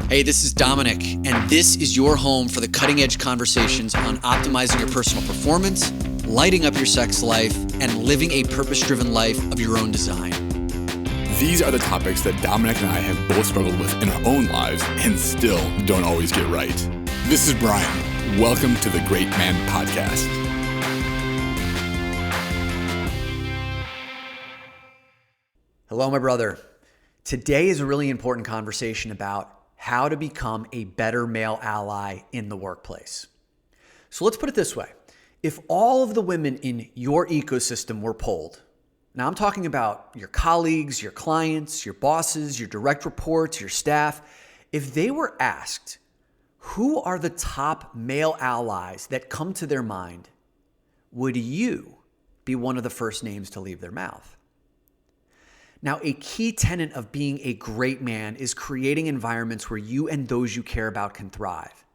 Hey, this is Dominic, and this is your home for the cutting-edge conversations on optimizing your personal performance, lighting up your sex life, and living a purpose-driven life of your own design. These are the topics that Dominic and I have both struggled with in our own lives and still don't always get right. This is Brian. Welcome to the Great Man Podcast. Hello, my brother. Today is a really important conversation about how to become a better male ally in the workplace. So let's put it this way. If all of the women in your ecosystem were polled, now I'm talking about your colleagues, your clients, your bosses, your direct reports, your staff, if they were asked, who are the top male allies that come to their mind, would you be one of the first names to leave their mouth? Now, a key tenet of being a great man is creating environments where you and those you care about can thrive.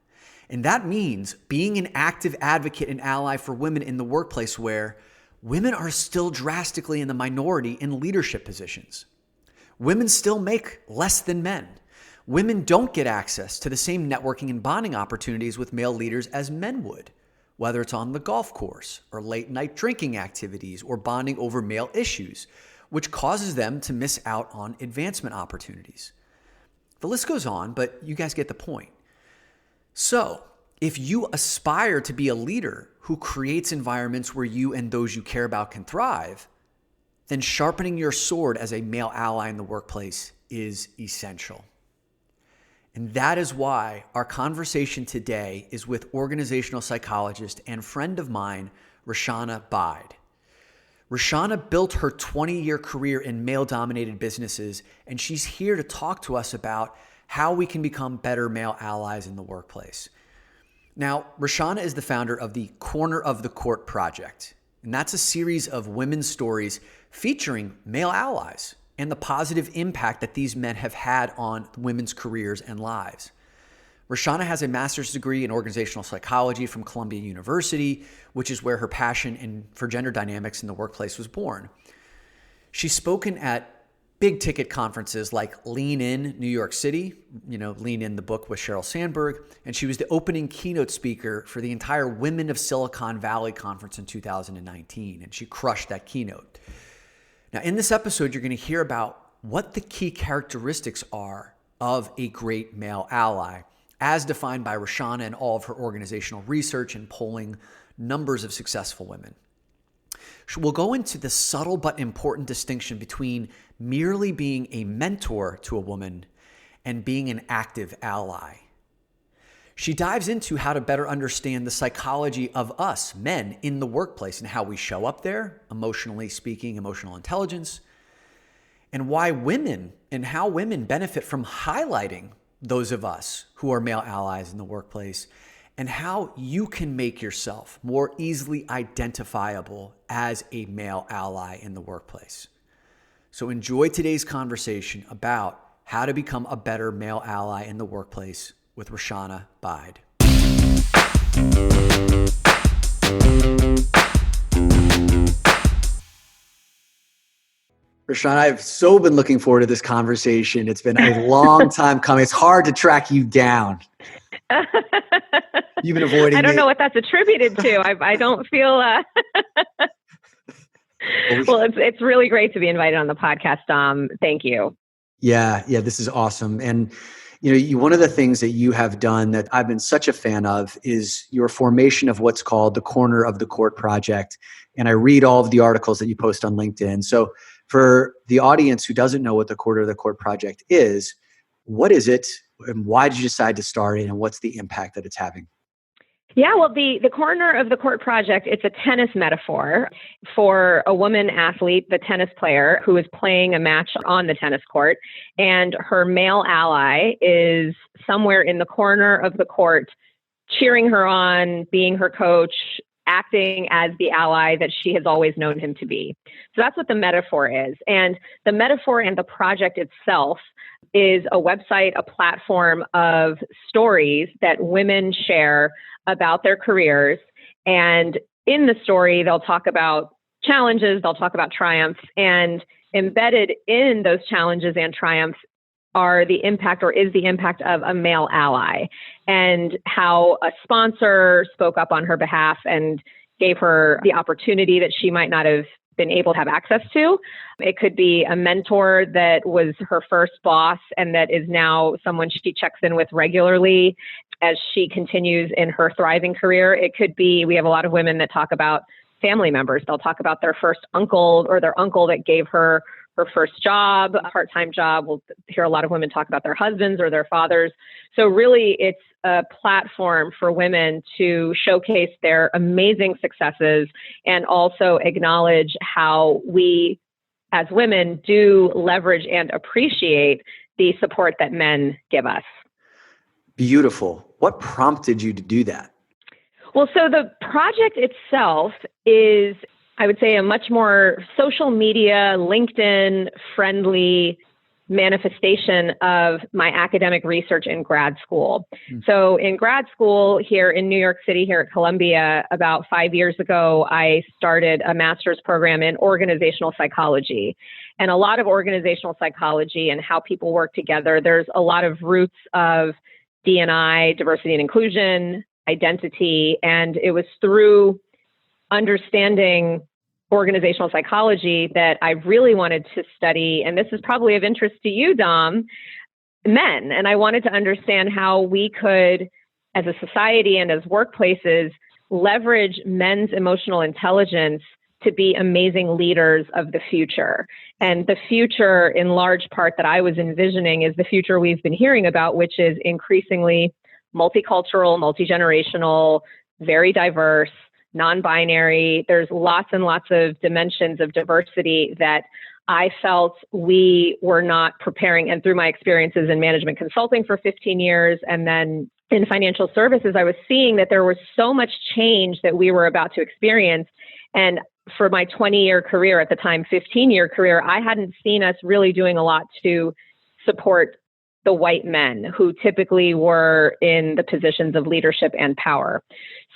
And that means being an active advocate and ally for women in the workplace where women are still drastically in the minority in leadership positions. Women still make less than men. Women don't get access to the same networking and bonding opportunities with male leaders as men would, whether it's on the golf course or late night drinking activities or bonding over male issues, which causes them to miss out on advancement opportunities. The list goes on, but you guys get the point. So, if you aspire to be a leader who creates environments where you and those you care about can thrive, then sharpening your sword as a male ally in the workplace is essential. And that is why our conversation today is with organizational psychologist and friend of mine, Rachana Bhide. Rachana built her 20-year career in male-dominated businesses, and she's here to talk to us about how we can become better male allies in the workplace. Now, Rachana is the founder of the Corner of the Court Project, and that's a series of women's stories featuring male allies and the positive impact that these men have had on women's careers and lives. Rachana has a master's degree in organizational psychology from Columbia University, which is where her passion for gender dynamics in the workplace was born. She's spoken at big ticket conferences like Lean In, New York City, Lean In, the book with Sheryl Sandberg, and she was the opening keynote speaker for the entire Women of Silicon Valley conference in 2019, and she crushed that keynote. Now, in this episode, you're going to hear about what the key characteristics are of a great male ally, as defined by Rachana and all of her organizational research and polling numbers of successful women. We'll go into the subtle but important distinction between merely being a mentor to a woman and being an active ally. She dives into how to better understand the psychology of us, men, in the workplace and how we show up there, emotionally speaking, emotional intelligence, and why women and how women benefit from highlighting those of us who are male allies in the workplace, and how you can make yourself more easily identifiable as a male ally in the workplace. So enjoy today's conversation about how to become a better male ally in the workplace with Rachana Bhide. Rachana, I've so been looking forward to this conversation. It's been a long time coming. It's hard to track you down. You've been avoiding me. I don't know what that's attributed to. I don't feel... Well, it's really great to be invited on the podcast, Dom. Thank you. Yeah, this is awesome. And one of the things that you have done that I've been such a fan of is your formation of what's called the Corner of the Court Project. And I read all of the articles that you post on LinkedIn. So for the audience who doesn't know what the Corner of the Court Project is, what is it and why did you decide to start it and what's the impact that it's having? Yeah, well, the Corner of the Court Project, it's a tennis metaphor for a woman athlete, the tennis player, who is playing a match on the tennis court, and her male ally is somewhere in the corner of the court, cheering her on, being her coach, acting as the ally that she has always known him to be. So that's what the metaphor is. And the metaphor and the project itself is a website, a platform of stories that women share about their careers. And in the story, they'll talk about challenges, they'll talk about triumphs, and embedded in those challenges and triumphs are the impact, or is the impact, of a male ally, and how a sponsor spoke up on her behalf and gave her the opportunity that she might not have been able to have access to. It could be a mentor that was her first boss and that is now someone she checks in with regularly as she continues in her thriving career. It could be, we have a lot of women that talk about family members. They'll talk about their first uncle or their uncle that gave her her first job, a part-time job. We'll hear a lot of women talk about their husbands or their fathers. So really, it's a platform for women to showcase their amazing successes and also acknowledge how we, as women, do leverage and appreciate the support that men give us. Beautiful. What prompted you to do that? Well, so the project itself is, I would say, a much more social media, LinkedIn friendly manifestation of my academic research in grad school. So in grad school here in New York City, here at Columbia, about 5 years ago, I started a master's program in organizational psychology. And a lot of organizational psychology and how people work together, there's a lot of roots of D&I, diversity and inclusion, identity. And it was through understanding organizational psychology that I really wanted to study, and this is probably of interest to you, Dom, men. And I wanted to understand how we could, as a society and as workplaces, leverage men's emotional intelligence to be amazing leaders of the future. And the future, in large part, that I was envisioning is the future we've been hearing about, which is increasingly multicultural, multi-generational, very diverse, non-binary. There's lots and lots of dimensions of diversity that I felt we were not preparing. And through my experiences in management consulting for 15 years, and then in financial services, I was seeing that there was so much change that we were about to experience. And for my 20-year career, at the time, 15-year career, I hadn't seen us really doing a lot to support the white men who typically were in the positions of leadership and power.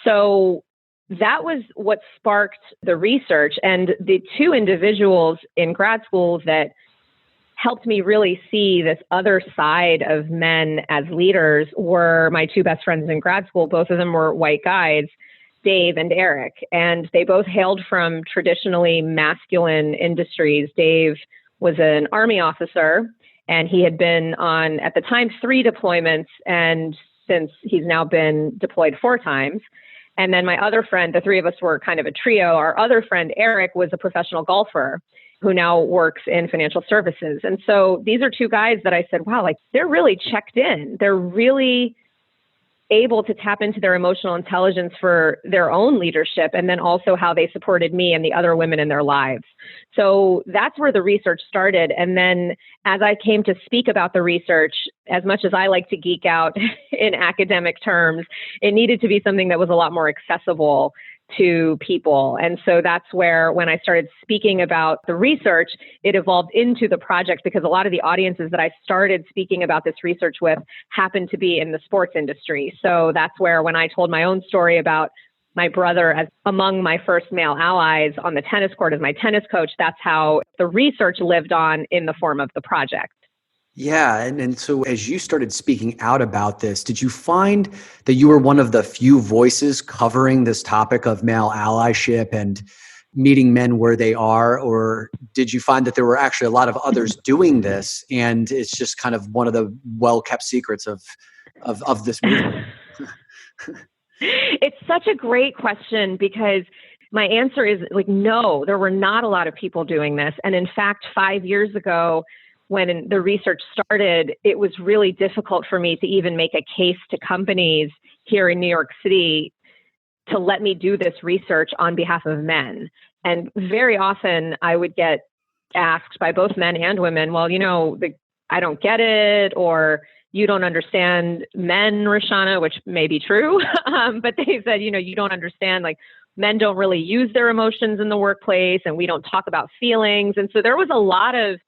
So that was what sparked the research. And the two individuals in grad school that helped me really see this other side of men as leaders were my two best friends in grad school. Both of them were white guys, Dave and Eric, and they both hailed from traditionally masculine industries. Dave was an Army officer, and he had been on, at the time, 3 deployments, and since he's now been deployed 4 times. And then my other friend, the three of us were kind of a trio. Our other friend, Eric, was a professional golfer who now works in financial services. And so these are two guys that I said, wow, like they're really checked in. They're really able to tap into their emotional intelligence for their own leadership, and then also how they supported me and the other women in their lives. So that's where the research started. And then as I came to speak about the research, as much as I like to geek out in academic terms, it needed to be something that was a lot more accessible to people. And so that's where, when I started speaking about the research, it evolved into the project, because a lot of the audiences that I started speaking about this research with happened to be in the sports industry. So that's where, when I told my own story about my brother as among my first male allies on the tennis court as my tennis coach, that's how the research lived on in the form of the project. Yeah. And so as you started speaking out about this, did you find that you were one of the few voices covering this topic of male allyship and meeting men where they are? Or did you find that there were actually a lot of others doing this, and it's just kind of one of the well-kept secrets of this movement? It's such a great question, because my answer is like, no, there were not a lot of people doing this. And in fact, 5 years ago, when the research started, it was really difficult for me to even make a case to companies here in New York City to let me do this research on behalf of men. And very often I would get asked by both men and women, well, I don't get it, or you don't understand men, Rachana, which may be true. But they said, you don't understand, like, men don't really use their emotions in the workplace, and we don't talk about feelings. And so there was a lot of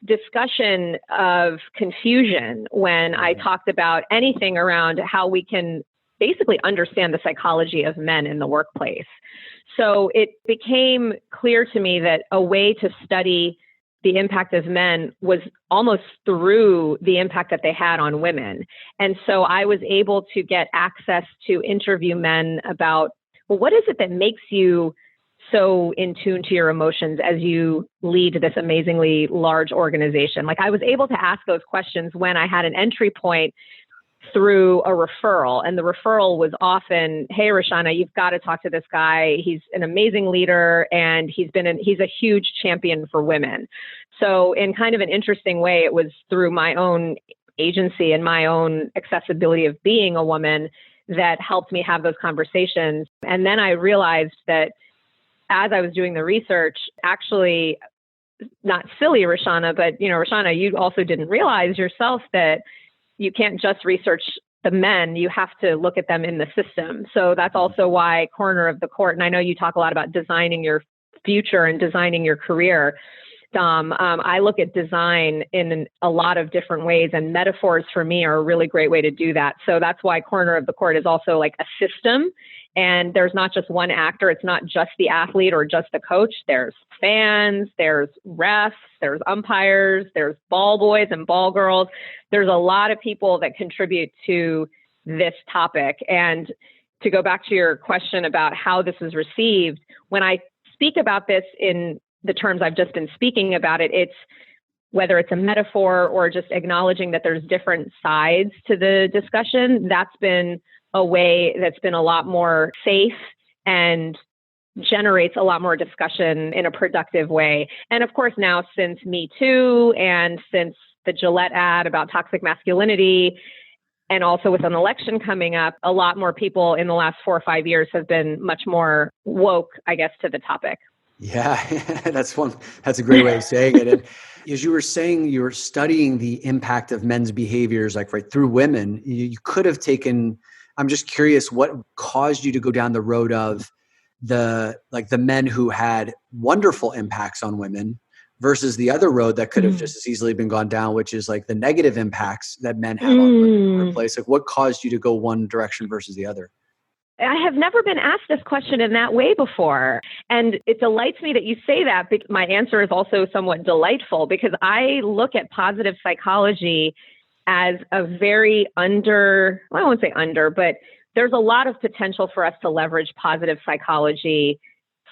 discussion of confusion when I talked about anything around how we can basically understand the psychology of men in the workplace. So it became clear to me that a way to study the impact of men was almost through the impact that they had on women. And so I was able to get access to interview men about, well, what is it that makes you so in tune to your emotions as you lead this amazingly large organization? Like, I was able to ask those questions when I had an entry point through a referral. And the referral was often, hey, Rachana, you've got to talk to this guy. He's an amazing leader, and he's a huge champion for women. So in kind of an interesting way, it was through my own agency and my own accessibility of being a woman that helped me have those conversations. And then I realized that as I was doing the research, actually, not silly, Rachana, but, Rachana, you also didn't realize yourself that you can't just research the men, you have to look at them in the system. So that's also why corner of the court, and I know you talk a lot about designing your future and designing your career. I look at design in a lot of different ways, and metaphors for me are a really great way to do that. So that's why corner of the court is also like a system. And there's not just one actor. It's not just the athlete or just the coach. There's fans, there's refs, there's umpires, there's ball boys and ball girls. There's a lot of people that contribute to this topic. And to go back to your question about how this is received, when I speak about this in the terms I've just been speaking about it, it's whether it's a metaphor or just acknowledging that there's different sides to the discussion. That's been a way that's been a lot more safe and generates a lot more discussion in a productive way. And of course, now since Me Too and since the Gillette ad about toxic masculinity, and also with an election coming up, a lot more people in the last 4 or 5 years have been much more woke, I guess, to the topic. Yeah, that's a great way of saying it. And as you were saying, you were studying the impact of men's behaviors, like right through women. You could have taken, I'm just curious, what caused you to go down the road of the men who had wonderful impacts on women versus the other road that could have just as easily been gone down, which is like the negative impacts that men have on women in the workplace. Like, what caused you to go one direction versus the other? I have never been asked this question in that way before. And it delights me that you say that, because my answer is also somewhat delightful, because I look at positive psychology as a very I won't say under, but there's a lot of potential for us to leverage positive psychology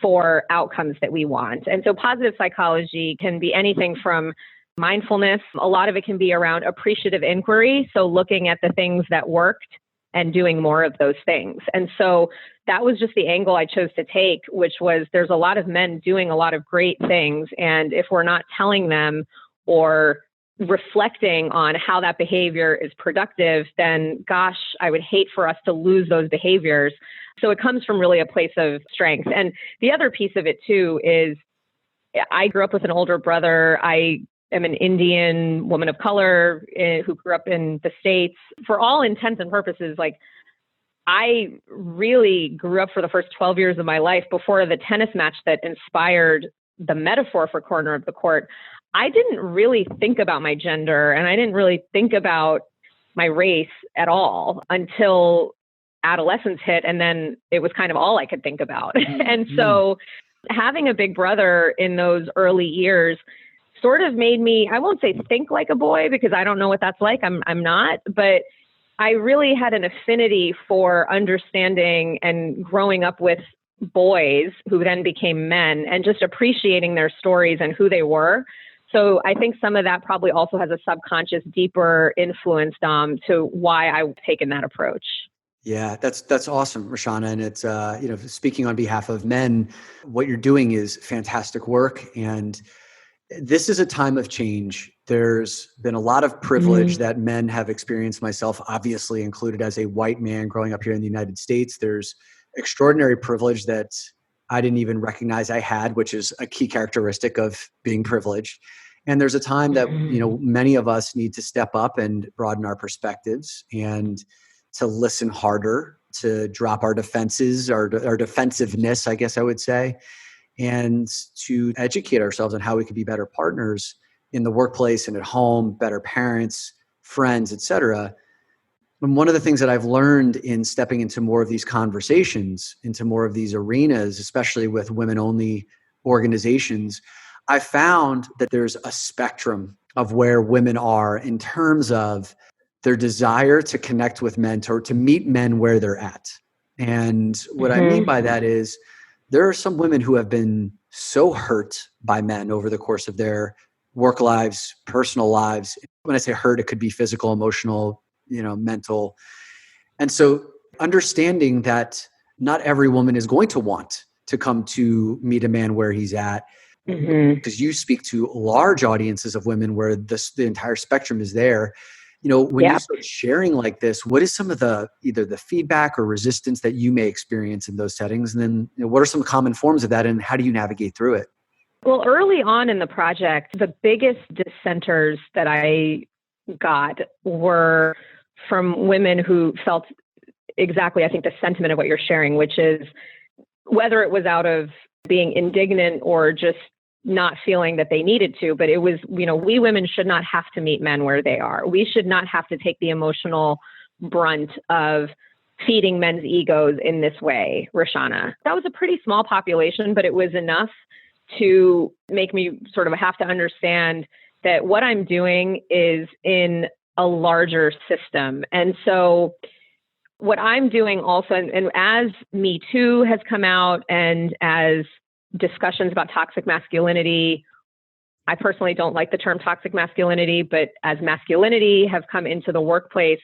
for outcomes that we want. And so positive psychology can be anything from mindfulness. A lot of it can be around appreciative inquiry. So looking at the things that worked and doing more of those things. And so that was just the angle I chose to take, which was there's a lot of men doing a lot of great things. And if we're not telling them or reflecting on how that behavior is productive, then gosh, I would hate for us to lose those behaviors. So it comes from really a place of strength. And the other piece of it too is I grew up with an older brother. I am an Indian woman of color who grew up in the States. For all intents and purposes, like, I really grew up for the first 12 years of my life before the tennis match that inspired the metaphor for corner of the court. I didn't really think about my gender, and I didn't really think about my race at all until adolescence hit. And then it was kind of all I could think about. And so having a big brother in those early years sort of made me, I won't say think like a boy, because I don't know what that's like. I'm not, but I really had an affinity for understanding and growing up with boys who then became men and just appreciating their stories and who they were. So I think some of that probably also has a subconscious, deeper influence, to why I've taken that approach. Yeah, that's awesome, Rachana. And it's, speaking on behalf of men, what you're doing is fantastic work. And this is a time of change. There's been a lot of privilege that men have experienced, myself obviously included as a white man growing up here in the United States. There's extraordinary privilege that I didn't even recognize I had, which is a key characteristic of being privileged. And there's a time that, many of us need to step up and broaden our perspectives and to listen harder, to drop our defenses, our defensiveness, I guess I would say, and to educate ourselves on how we could be better partners in the workplace and at home, better parents, friends, etc. And one of the things that I've learned in stepping into more of these conversations, into more of these arenas, especially with women-only organizations, I found that there's a spectrum of where women are in terms of their desire to connect with men or to meet men where they're at. And what I mean by that is there are some women who have been so hurt by men over the course of their work lives, personal lives. When I say hurt, it could be physical, emotional, mental. And so understanding that not every woman is going to want to come to meet a man where he's at, because you speak to large audiences of women where the entire spectrum is there. When you start sharing like this, what is some of either the feedback or resistance that you may experience in those settings? And then what are some common forms of that and how do you navigate through it? Well, early on in the project, the biggest dissenters that I got were from women who felt exactly, I think, the sentiment of what you're sharing, which is whether it was out of being indignant or just not feeling that they needed to, but it was, we women should not have to meet men where they are. We should not have to take the emotional brunt of feeding men's egos in this way, Rachana. That was a pretty small population, but it was enough to make me sort of have to understand that what I'm doing is in a larger system. And so what I'm doing also, and as Me Too has come out and as discussions about toxic masculinity, I personally don't like the term toxic masculinity, but as masculinity have come into the workplace,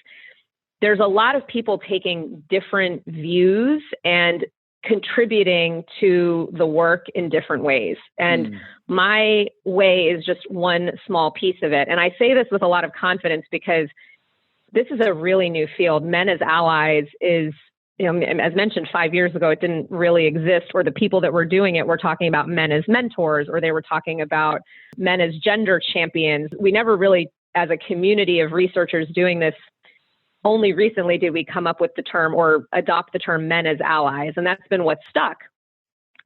there's a lot of people taking different views and contributing to the work in different ways. And my way is just one small piece of it. And I say this with a lot of confidence because this is a really new field. Men as allies is, as mentioned 5 years ago, it didn't really exist, or the people that were doing it were talking about men as mentors, or they were talking about men as gender champions. We never really, as a community of researchers doing this, only recently did we come up with the term or adopt the term men as allies. And that's been what stuck.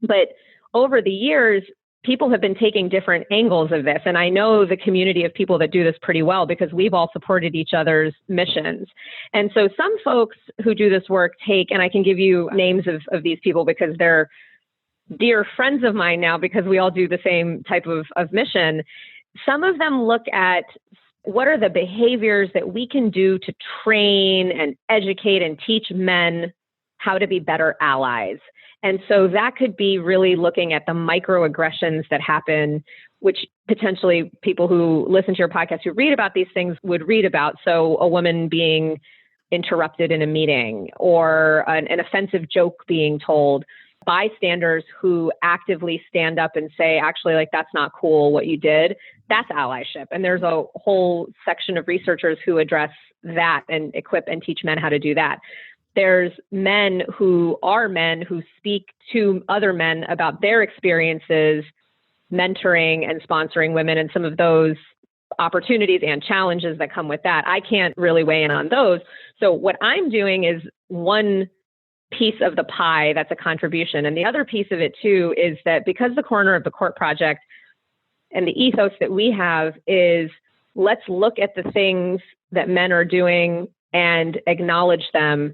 But over the years, people have been taking different angles of this. And I know the community of people that do this pretty well because we've all supported each other's missions. And so some folks who do this work take, and I can give you names of these people because they're dear friends of mine now because we all do the same type of mission. Some of them look at what are the behaviors that we can do to train and educate and teach men how to be better allies. And so that could be really looking at the microaggressions that happen, which potentially people who listen to your podcast, who read about these things would read about. So a woman being interrupted in a meeting or an offensive joke being told, bystanders who actively stand up and say, actually, like, that's not cool what you did. That's allyship. And there's a whole section of researchers who address that and equip and teach men how to do that. There's men who speak to other men about their experiences, mentoring and sponsoring women and some of those opportunities and challenges that come with that. I can't really weigh in on those. So what I'm doing is one piece of the pie that's a contribution. And the other piece of it too is that because the Corner of the Court Project and the ethos that we have is let's look at the things that men are doing and acknowledge them.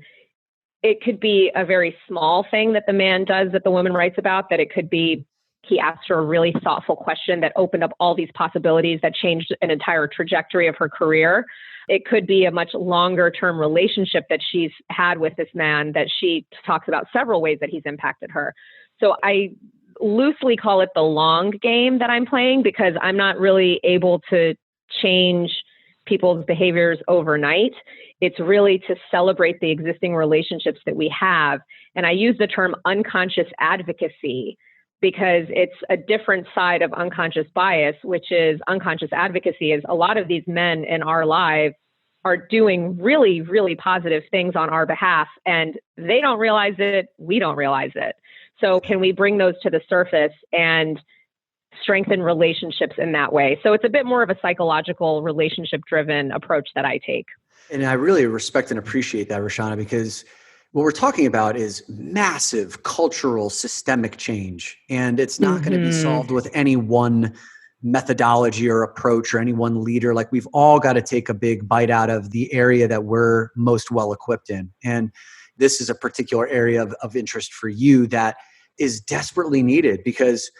It could be a very small thing that the man does that the woman writes about, that it could be he asked her a really thoughtful question that opened up all these possibilities that changed an entire trajectory of her career. It could be a much longer term relationship that she's had with this man that she talks about several ways that he's impacted her. So I loosely call it the long game that I'm playing because I'm not really able to change people's behaviors overnight. It's really to celebrate the existing relationships that we have. And I use the term unconscious advocacy because it's a different side of unconscious bias, which is unconscious advocacy is a lot of these men in our lives are doing really, really positive things on our behalf, and they don't realize it. We don't realize it. So can we bring those to the surface and strengthen relationships in that way? So it's a bit more of a psychological, relationship-driven approach that I take. And I really respect and appreciate that, Rachana, because what we're talking about is massive cultural systemic change. And it's not going to be solved with any one methodology or approach or any one leader. Like, we've all got to take a big bite out of the area that we're most well equipped in. And this is a particular area of interest for you that is desperately needed because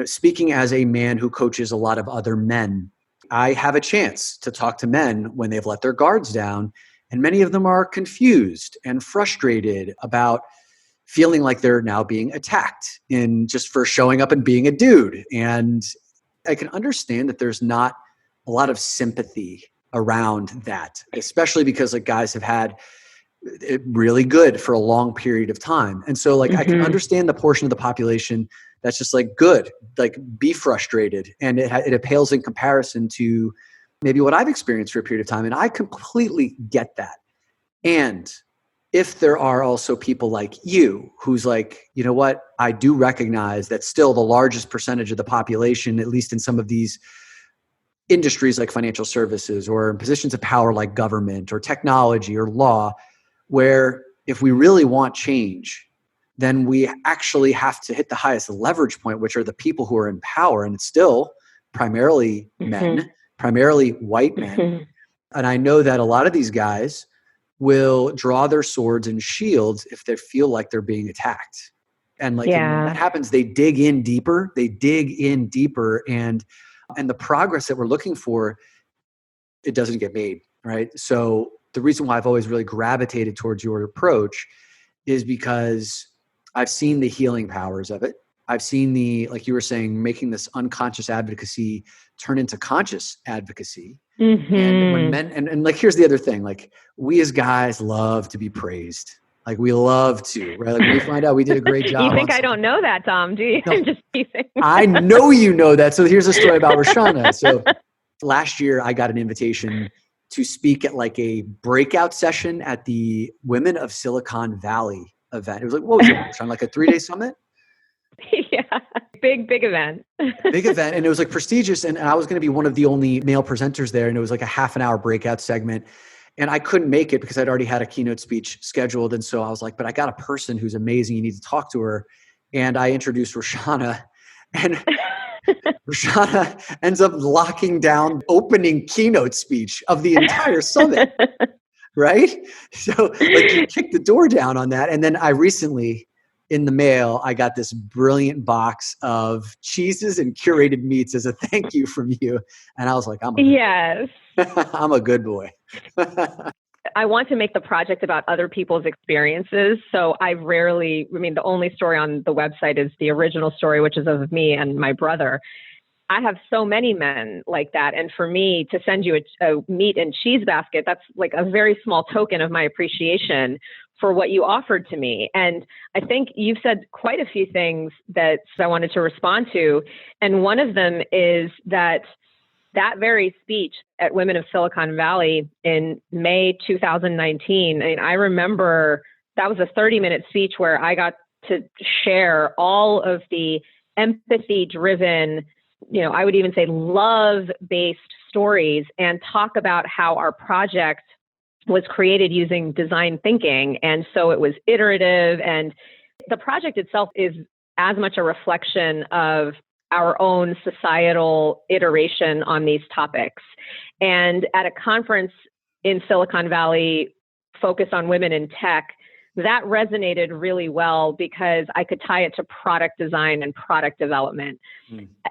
speaking as a man who coaches a lot of other men, I have a chance to talk to men when they've let their guards down. And many of them are confused and frustrated about feeling like they're now being attacked in just for showing up and being a dude. And I can understand that there's not a lot of sympathy around that, especially because like guys have had it really good for a long period of time. And so like I can understand the portion of the population that's just like good, like be frustrated. And it pales in comparison to maybe what I've experienced for a period of time. And I completely get that. And if there are also people like you who's like, you know what, I do recognize that still the largest percentage of the population, at least in some of these industries like financial services or in positions of power like government or technology or law, where if we really want change, then we actually have to hit the highest leverage point, which are the people who are in power. And it's still primarily men, primarily white men. And I know that a lot of these guys will draw their swords and shields if they feel like they're being attacked. And like when that happens, they dig in deeper, and the progress that we're looking for, it doesn't get made, right? So the reason why I've always really gravitated towards your approach is because I've seen the healing powers of it. I've seen like you were saying, making this unconscious advocacy turn into conscious advocacy. And when men, and like, here's the other thing, like we as guys love to be praised. Like we love to, right? Like when we find out we did a great job. You think I don't know that, Tom, do you? No, I'm just teasing. I know you know that. So here's a story about Rachana. So last year I got an invitation to speak at like a breakout session at the Women of Silicon Valley event. It was like, what was it, Rachana? Like a 3-day summit? Yeah, big event. Big event. And it was like prestigious. And I was going to be one of the only male presenters there. And it was like a half an hour breakout segment. And I couldn't make it because I'd already had a keynote speech scheduled. And so I was like, but I got a person who's amazing. You need to talk to her. And I introduced Rachana, and Rachana ends up locking down opening keynote speech of the entire summit. Right? So like you kick the door down on that. And then I recently, in the mail, I got this brilliant box of cheeses and curated meats as a thank you from you. And I was like, I'm a good boy. I want to make the project about other people's experiences. So the only story on the website is the original story, which is of me and my brother. I have so many men like that. And for me to send you a meat and cheese basket, that's like a very small token of my appreciation for what you offered to me. And I think you've said quite a few things that I wanted to respond to. And one of them is that very speech at Women of Silicon Valley in May 2019, I remember that was a 30-minute speech where I got to share all of the empathy-driven, I would even say love-based stories and talk about how our project was created using design thinking. And so it was iterative, and the project itself is as much a reflection of our own societal iteration on these topics. And at a conference in Silicon Valley focused on women in tech, that resonated really well because I could tie it to product design and product development.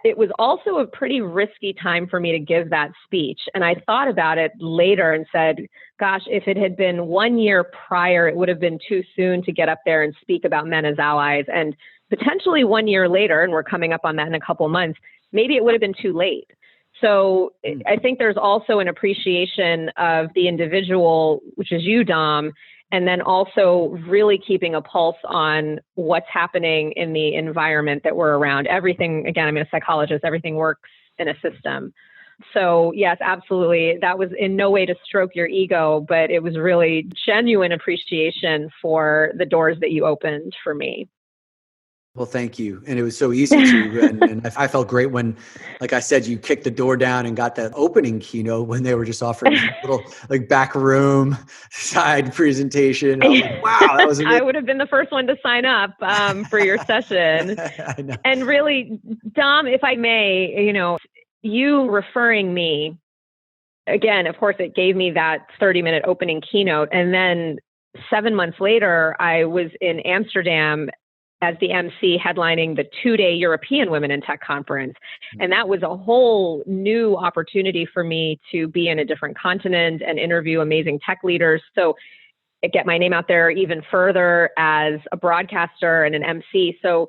It was also a pretty risky time for me to give that speech. And I thought about it later and said, gosh, if it had been 1 year prior, it would have been too soon to get up there and speak about men as allies. And potentially 1 year later, and we're coming up on that in a couple of months, maybe it would have been too late. So I think there's also an appreciation of the individual, which is you, Dom, and then also really keeping a pulse on what's happening in the environment that we're around. Everything, again, I'm a psychologist, everything works in a system. So yes, absolutely. That was in no way to stroke your ego, but it was really genuine appreciation for the doors that you opened for me. Well, thank you. And it was so easy to, and I felt great when, like I said, you kicked the door down and got that opening keynote when they were just offering a little like back room side presentation. I was like, wow, that was amazing. I would have been the first one to sign up for your session. I know. And really, Dom, if I may, you referring me, again, of course, it gave me that 30-minute opening keynote. And then 7 months later, I was in Amsterdam as the MC headlining the 2-day European Women in Tech Conference. And that was a whole new opportunity for me to be in a different continent and interview amazing tech leaders. So get my name out there even further as a broadcaster and an MC. So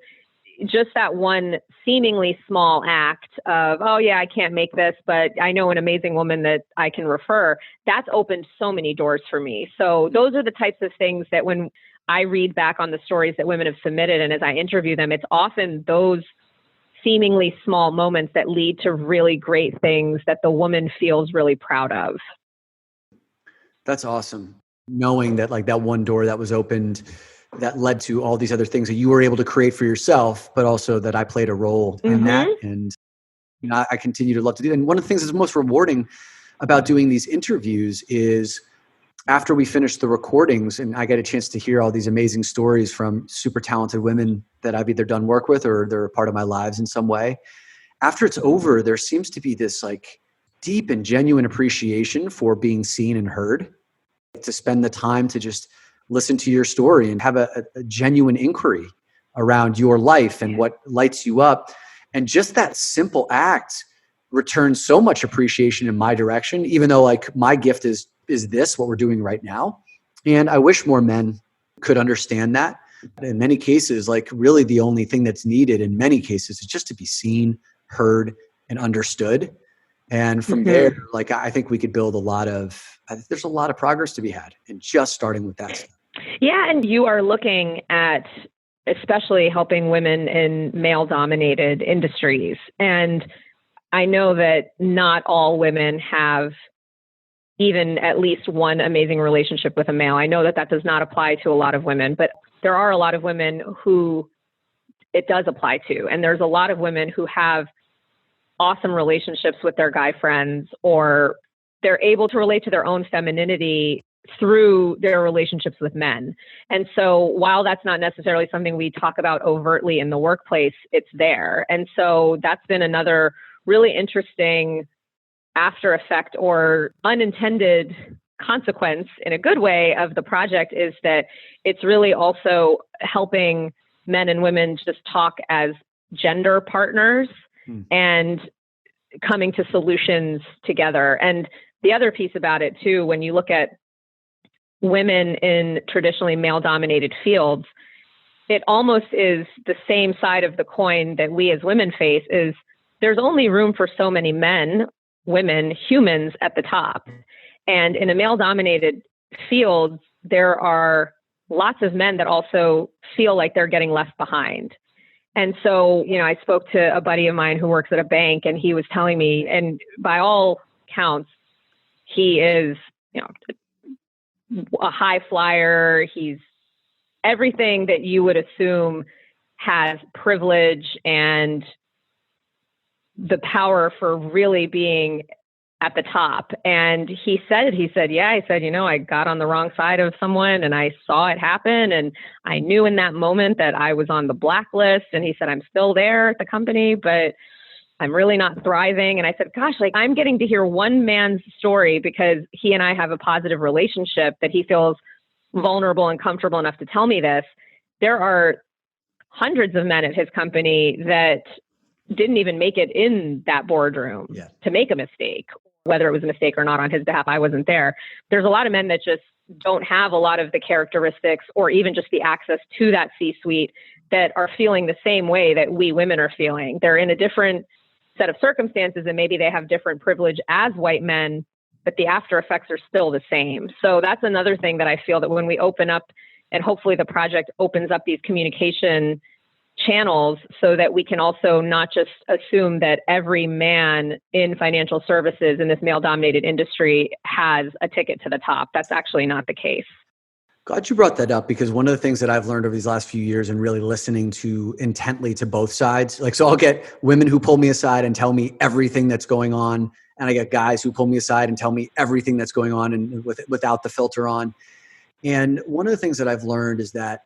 just that one seemingly small act of, oh yeah, I can't make this, but I know an amazing woman that I can refer, that's opened so many doors for me. So those are the types of things that when I read back on the stories that women have submitted and as I interview them, it's often those seemingly small moments that lead to really great things that the woman feels really proud of. That's awesome. Knowing that like that one door that was opened that led to all these other things that you were able to create for yourself, but also that I played a role in that. And I continue to love to do. And one of the things that's most rewarding about doing these interviews is after we finish the recordings and I get a chance to hear all these amazing stories from super talented women that I've either done work with or they're a part of my lives in some way. After it's over, there seems to be this like deep and genuine appreciation for being seen and heard, to spend the time to just listen to your story and have a genuine inquiry around your life and what lights you up. And just that simple act returns so much appreciation in my direction, even though like my gift is this, what we're doing right now. And I wish more men could understand that. In many cases, like really the only thing that's needed in many cases is just to be seen, heard, and understood. And from there, like I think we could build there's a lot of progress to be had in just starting with that stuff. Yeah. And you are looking at especially helping women in male-dominated industries. And I know that not all women have even at least one amazing relationship with a male. I know that that does not apply to a lot of women, but there are a lot of women who it does apply to. And there's a lot of women who have awesome relationships with their guy friends, or they're able to relate to their own femininity through their relationships with men. And so while that's not necessarily something we talk about overtly in the workplace, it's there. And so that's been another really interesting after effect or unintended consequence in a good way of the project, is that it's really also helping men and women just talk as gender partners and coming to solutions together. And the other piece about it too, when you look at women in traditionally male-dominated fields, it almost is the same side of the coin that we as women face, is there's only room for so many men, women, humans at the top. And in a male-dominated field, there are lots of men that also feel like they're getting left behind. And so, I spoke to a buddy of mine who works at a bank, and he was telling me, and by all counts, he is, a high flyer. He's everything that you would assume has privilege and the power for really being at the top. And he said, I got on the wrong side of someone and I saw it happen. And I knew in that moment that I was on the blacklist. And he said, I'm still there at the company, but I'm really not thriving. And I said, gosh, I'm getting to hear one man's story because he and I have a positive relationship, that he feels vulnerable and comfortable enough to tell me this. There are hundreds of men at his company that didn't even make it in that boardroom to make a mistake, whether it was a mistake or not on his behalf. I wasn't there. There's a lot of men that just don't have a lot of the characteristics or even just the access to that C-suite that are feeling the same way that we women are feeling. They're in a different set of circumstances and maybe they have different privilege as white men, but the after effects are still the same. So that's another thing that I feel that when we open up, and hopefully the project opens up these communication channels so that we can also not just assume that every man in financial services in this male-dominated industry has a ticket to the top. That's actually not the case. Glad you brought that up, because one of the things that I've learned over these last few years and really listening to intently to both sides, so I'll get women who pull me aside and tell me everything that's going on, and I get guys who pull me aside and tell me everything that's going on and without the filter on. And one of the things that I've learned is that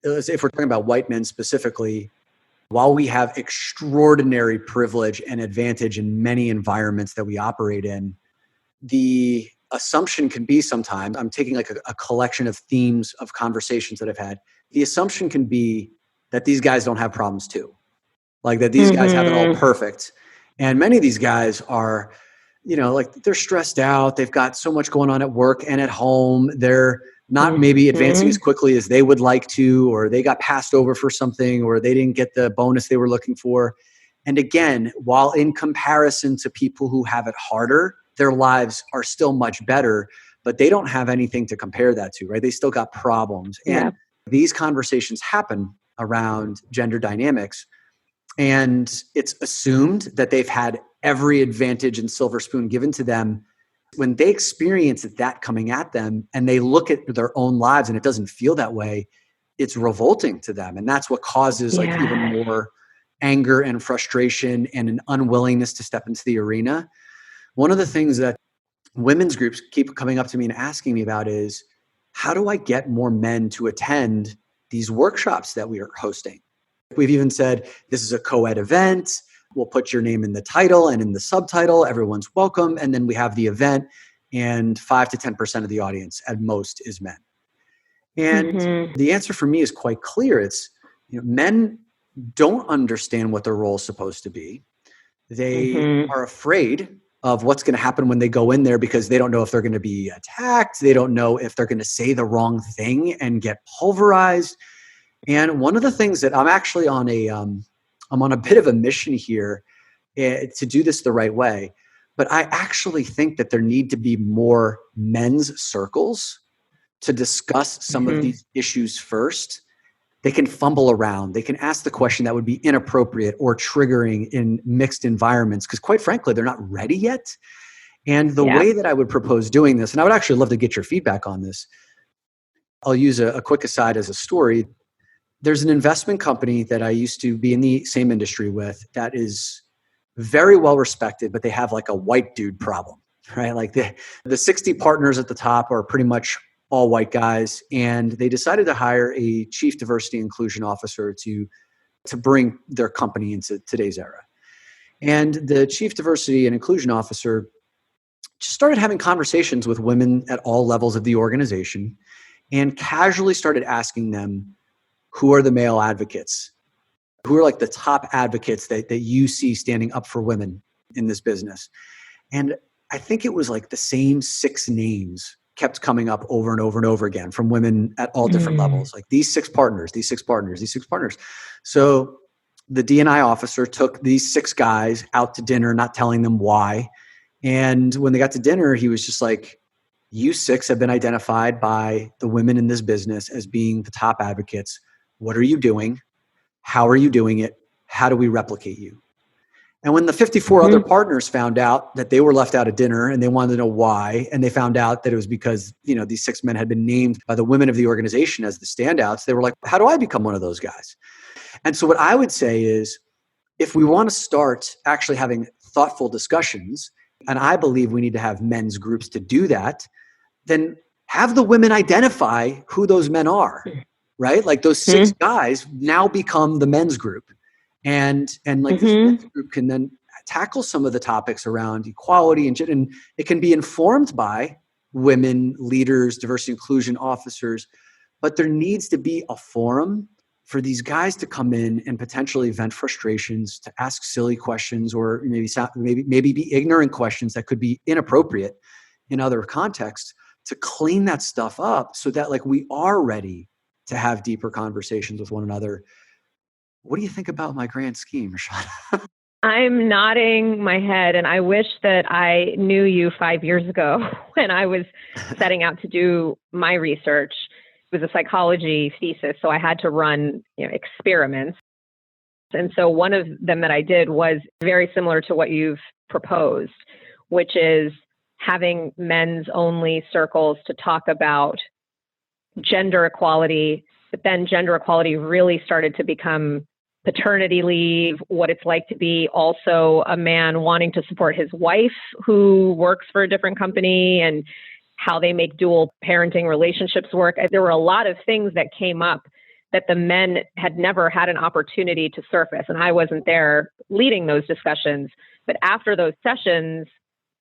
if we're talking about white men specifically, while we have extraordinary privilege and advantage in many environments that we operate in, the assumption can be sometimes, I'm taking like a collection of themes of conversations that I've had. The assumption can be that these guys don't have problems too. Like that these guys have it all perfect. And many of these guys are, like they're stressed out. They've got so much going on at work and at home. They're not maybe advancing as quickly as they would like to, or they got passed over for something, or they didn't get the bonus they were looking for. And again, while in comparison to people who have it harder, their lives are still much better, but they don't have anything to compare that to, right? They still got problems. And these conversations happen around gender dynamics. And it's assumed that they've had every advantage and silver spoon given to them. When they experience that coming at them and they look at their own lives and it doesn't feel that way, it's revolting to them. And that's what causes like even more anger and frustration and an unwillingness to step into the arena. One of the things that women's groups keep coming up to me and asking me about is, how do I get more men to attend these workshops that we are hosting? We've even said, this is a co-ed event. We'll put your name in the title and in the subtitle. Everyone's welcome. And then we have the event, and 5 to 10% of the audience at most is men. And the answer for me is quite clear. It's, men don't understand what their role is supposed to be. They are afraid of what's going to happen when they go in there because they don't know if they're going to be attacked. They don't know if they're going to say the wrong thing and get pulverized. And one of the things that I'm actually on I'm on a bit of a mission here to do this the right way. But I actually think that there need to be more men's circles to discuss some of these issues first. They can fumble around. They can ask the question that would be inappropriate or triggering in mixed environments because quite frankly, they're not ready yet. And the way that I would propose doing this, and I would actually love to get your feedback on this. I'll use a quick aside as a story. There's an investment company that I used to be in the same industry with that is very well respected, but they have like a white dude problem, right? Like the 60 partners at the top are pretty much all white guys. And they decided to hire a chief diversity inclusion officer to bring their company into today's era. And the chief diversity and inclusion officer just started having conversations with women at all levels of the organization and casually started asking them, who are the male advocates? Who are like the top advocates that you see standing up for women in this business? And I think it was like the same 6 names kept coming up over and over and over again from women at all different levels. Like these 6 partners, these 6 partners, these 6 partners. So the D&I officer took these 6 guys out to dinner, not telling them why. And when they got to dinner, he was just like, you 6 have been identified by the women in this business as being the top advocates. What are you doing? How are you doing it? How do we replicate you? And when the 54 other partners found out that they were left out of dinner and they wanted to know why, and they found out that it was because, these 6 men had been named by the women of the organization as the standouts, they were like, how do I become one of those guys? And so what I would say is, if we want to start actually having thoughtful discussions, and I believe we need to have men's groups to do that, then have the women identify who those men are. Right? Like those 6 guys now become the men's group. And like this men's group can then tackle some of the topics around equality and it can be informed by women leaders, diversity inclusion officers, but there needs to be a forum for these guys to come in and potentially vent frustrations, to ask silly questions, or maybe be ignorant questions that could be inappropriate in other contexts, to clean that stuff up so that like we are ready to have deeper conversations with one another. What do you think about my grand scheme, Rachana? I'm nodding my head, and I wish that I knew you 5 years ago when I was setting out to do my research. It was a psychology thesis, so I had to run experiments. And so one of them that I did was very similar to what you've proposed, which is having men's only circles to talk about gender equality, but then gender equality really started to become paternity leave, what it's like to be also a man wanting to support his wife who works for a different company, and how they make dual parenting relationships work. There were a lot of things that came up that the men had never had an opportunity to surface, and I wasn't there leading those discussions. But after those sessions,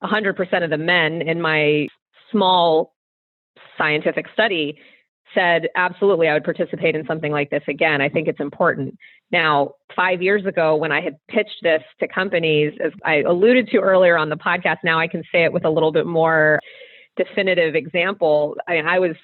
100% of the men in my small scientific study, said, absolutely, I would participate in something like this again. I think it's important. Now, 5 years ago, when I had pitched this to companies, as I alluded to earlier on the podcast, now I can say it with a little bit more definitive example. I was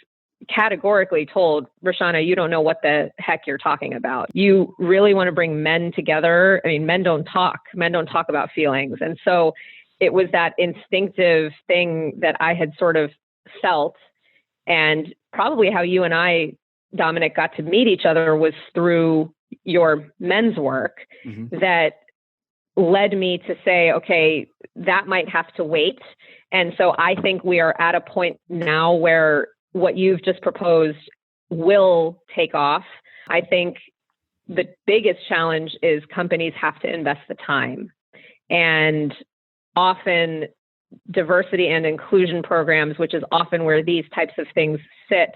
categorically told, Rachana, you don't know what the heck you're talking about. You really want to bring men together. Men don't talk. Men don't talk about feelings. And so it was that instinctive thing that I had sort of felt. And probably how you and I, Dominic, got to meet each other was through your men's work that led me to say, okay, that might have to wait. And so I think we are at a point now where what you've just proposed will take off. I think the biggest challenge is companies have to invest the time. And often diversity and inclusion programs, which is often where these types of things sit,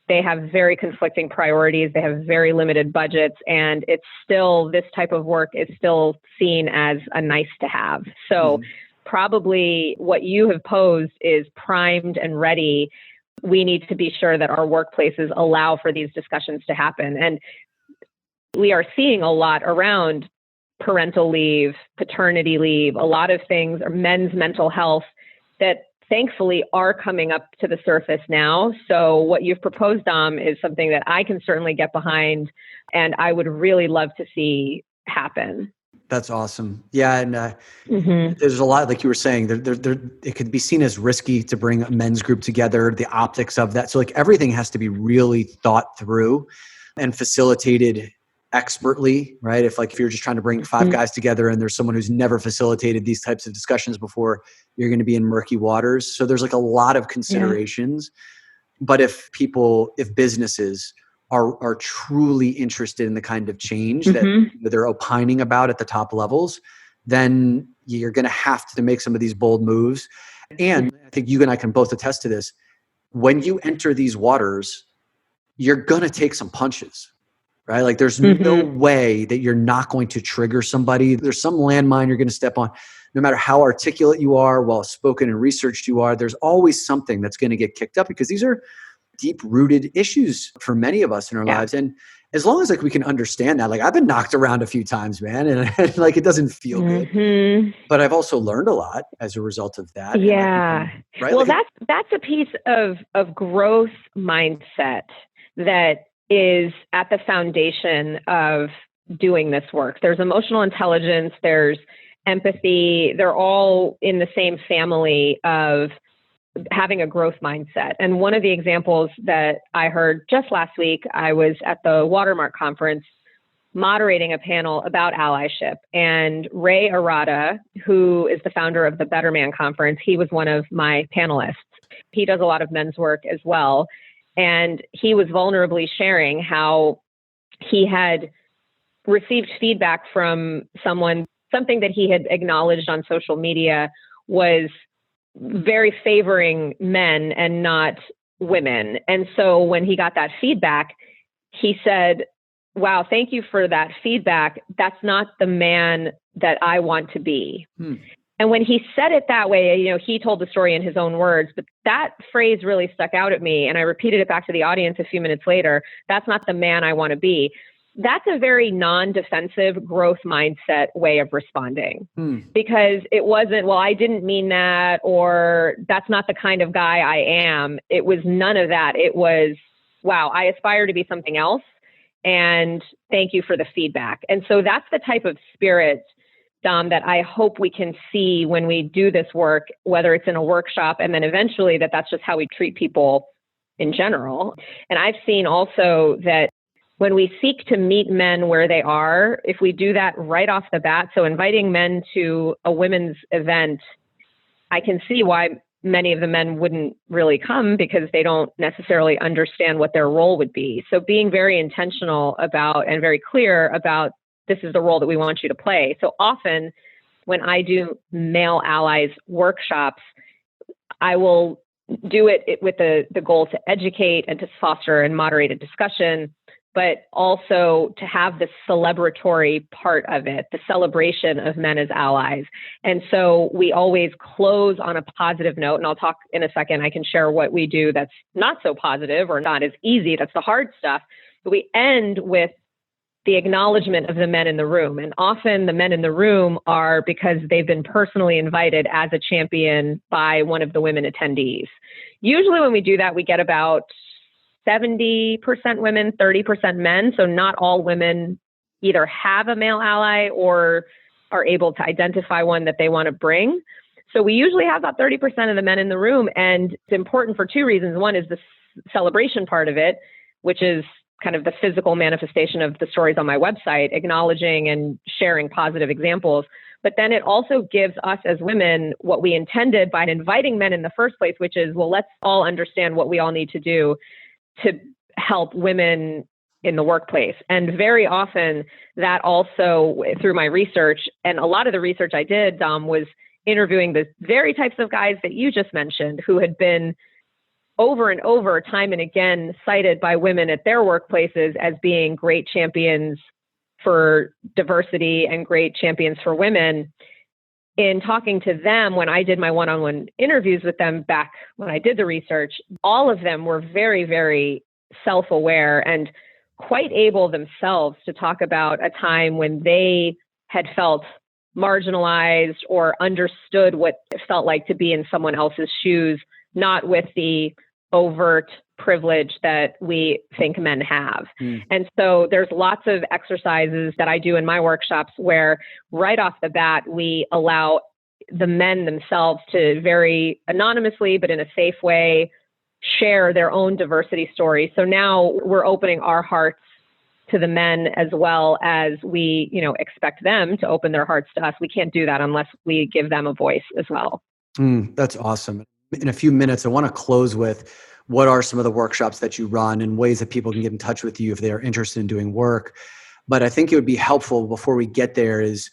they have very conflicting priorities. They have very limited budgets. And it's still, this type of work is still seen as a nice to have. So probably what you have posed is primed and ready. We need to be sure that our workplaces allow for these discussions to happen. And we are seeing a lot around parental leave, paternity leave, a lot of things, or men's mental health that thankfully are coming up to the surface now. So what you've proposed, Dom, is something that I can certainly get behind and I would really love to see happen. That's awesome. Yeah. And there's a lot, like you were saying, it could be seen as risky to bring a men's group together, the optics of that. So like everything has to be really thought through and facilitated expertly, right? If you're just trying to bring five guys together and there's someone who's never facilitated these types of discussions before, you're going to be in murky waters. So there's like a lot of considerations. But if businesses are truly interested in the kind of change that they're opining about at the top levels, then you're going to have to make some of these bold moves. And I think you and I can both attest to this. When you enter these waters, you're going to take some punches, right? Like there's no way that you're not going to trigger somebody. There's some landmine you're going to step on. No matter how articulate you are, well-spoken and researched you are, there's always something that's going to get kicked up because these are deep-rooted issues for many of us in our lives. And as long as we can understand that, I've been knocked around a few times, man, and it doesn't feel good. But I've also learned a lot as a result of that. Yeah. Right? Well, that's a piece of growth mindset that is at the foundation of doing this work. There's emotional intelligence, there's empathy, they're all in the same family of having a growth mindset. And one of the examples that I heard just last week, I was at the Watermark conference moderating a panel about allyship. And Ray Arata, who is the founder of the Better Man Conference, he was one of my panelists. He does a lot of men's work as well. And he was vulnerably sharing how he had received feedback from something that he had acknowledged on social media was very favoring men and not women. And so when he got that feedback, he said, wow, thank you for that feedback. That's not the man that I want to be. And when he said it that way, he told the story in his own words, but that phrase really stuck out at me. And I repeated it back to the audience a few minutes later. That's not the man I want to be. That's a very non-defensive growth mindset way of responding because it wasn't, well, I didn't mean that, or that's not the kind of guy I am. It was none of that. It was, wow, I aspire to be something else. And thank you for the feedback. And so that's the type of spirit, Dom, that I hope we can see when we do this work, whether it's in a workshop and then eventually that's just how we treat people in general. And I've seen also that when we seek to meet men where they are, if we do that right off the bat, so inviting men to a women's event, I can see why many of the men wouldn't really come because they don't necessarily understand what their role would be. So being very intentional about and very clear about this is the role that we want you to play. So often when I do male allies workshops, I will do it with the goal to educate and to foster and moderate a discussion. but also to have this celebratory part of it, the celebration of men as allies. And so we always close on a positive note. And I'll talk in a second. I can share what we do that's not so positive or not as easy. That's the hard stuff. But we end with the acknowledgement of the men in the room. And often the men in the room are because they've been personally invited as a champion by one of the women attendees. Usually when we do that, we get about 70% women, 30% men. So not all women either have a male ally or are able to identify one that they want to bring. So we usually have about 30% of the men in the room. And it's important for two reasons. One is the celebration part of it, which is kind of the physical manifestation of the stories on my website, acknowledging and sharing positive examples. But then it also gives us as women what we intended by inviting men in the first place, which is, well, let's all understand what we all need to do to help women in the workplace. And very often that also, through my research, and a lot of the research I did was interviewing the very types of guys that you just mentioned, who had been over and over, time and again, cited by women at their workplaces as being great champions for diversity and great champions for women. In talking to them, when I did my one-on-one interviews with them back when I did the research, all of them were very, very self-aware and quite able themselves to talk about a time when they had felt marginalized or understood what it felt like to be in someone else's shoes, not with the overt privilege that we think men have. And so there's lots of exercises that I do in my workshops where right off the bat, we allow the men themselves to very anonymously, but in a safe way, share their own diversity story. So now we're opening our hearts to the men as well as we, expect them to open their hearts to us. We can't do that unless we give them a voice as well. That's awesome. In a few minutes, I want to close with what are some of the workshops that you run and ways that people can get in touch with you if they're interested in doing work. But I think it would be helpful before we get there is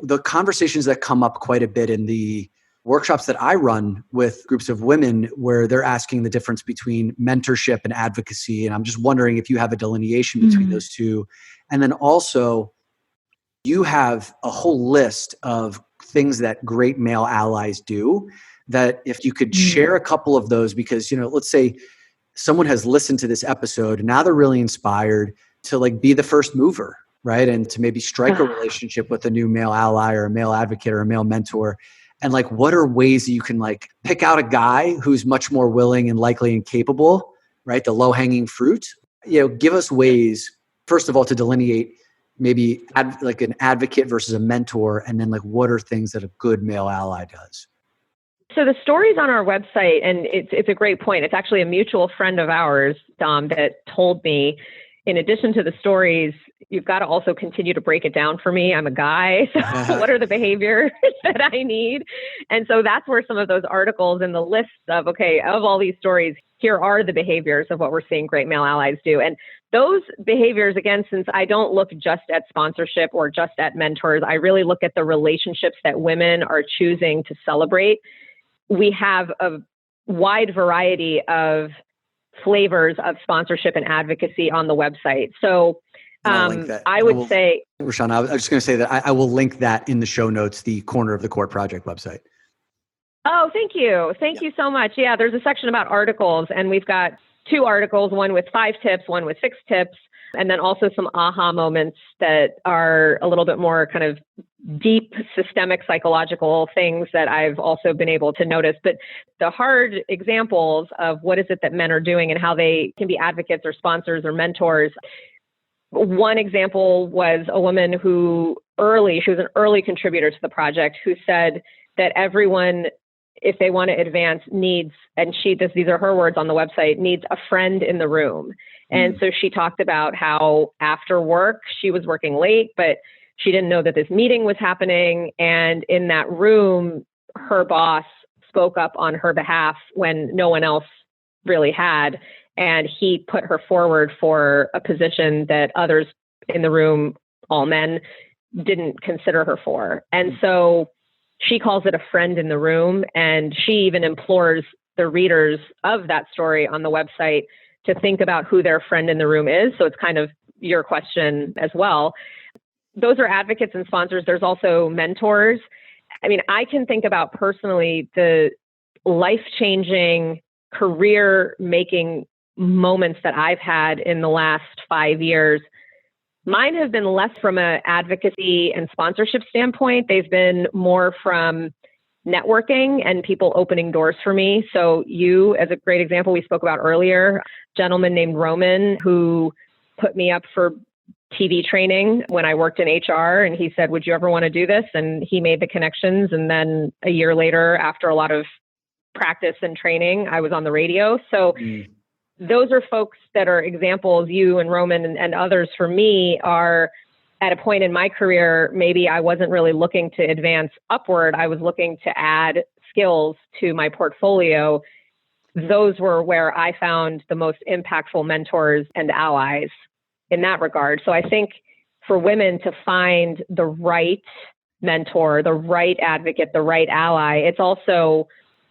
the conversations that come up quite a bit in the workshops that I run with groups of women where they're asking the difference between mentorship and advocacy. And I'm just wondering if you have a delineation between those two. And then also, you have a whole list of things that great male allies do, that if you could share a couple of those, because, let's say someone has listened to this episode and now they're really inspired to be the first mover, right? And to maybe strike a relationship with a new male ally or a male advocate or a male mentor. And what are ways that you can pick out a guy who's much more willing and likely and capable, right? The low hanging fruit, give us ways, first of all, to delineate maybe an advocate versus a mentor. And then what are things that a good male ally does? So the stories on our website, and it's a great point. It's actually a mutual friend of ours, Dom, that told me, in addition to the stories, you've got to also continue to break it down for me. I'm a guy. So what are the behaviors that I need? And so that's where some of those articles and the lists of all these stories, here are the behaviors of what we're seeing great male allies do. And those behaviors, again, since I don't look just at sponsorship or just at mentors, I really look at the relationships that women are choosing to celebrate. We have a wide variety of flavors of sponsorship and advocacy on the website. So I would say, Rachana, I was just going to say that I will link that in the show notes, the Corner of the Court Project website. Oh, thank you. Thank you so much. Yeah, there's a section about articles, and we've got 2 articles, one with 5 tips, one with 6 tips, and then also some aha moments that are a little bit more kind of deep systemic psychological things that I've also been able to notice. But the hard examples of what is it that men are doing and how they can be advocates or sponsors or mentors. One example was a woman who she was an early contributor to the project, who said that everyone, if they want to advance, needs, and these are her words on the website, needs a friend in the room. And so she talked about how after work, she was working late, but she didn't know that this meeting was happening. And in that room, her boss spoke up on her behalf when no one else really had. And he put her forward for a position that others in the room, all men, didn't consider her for. And so she calls it a friend in the room. And she even implores the readers of that story on the website to think about who their friend in the room is. So it's kind of your question as well. Those are advocates and sponsors. There's also mentors. I mean, I can think about personally the life-changing, career-making moments that I've had in the last 5 years. Mine have been less from an advocacy and sponsorship standpoint. They've been more from networking and people opening doors for me. So you, as a great example, we spoke about earlier, a gentleman named Roman who put me up for TV training when I worked in HR, and he said, would you ever want to do this? And he made the connections. And then a year later, after a lot of practice and training, I was on the radio. So those are folks that are examples. You and Roman and others for me are at a point in my career, maybe I wasn't really looking to advance upward. I was looking to add skills to my portfolio. Those were where I found the most impactful mentors and allies in that regard. So I think for women to find the right mentor, the right advocate, the right ally, it's also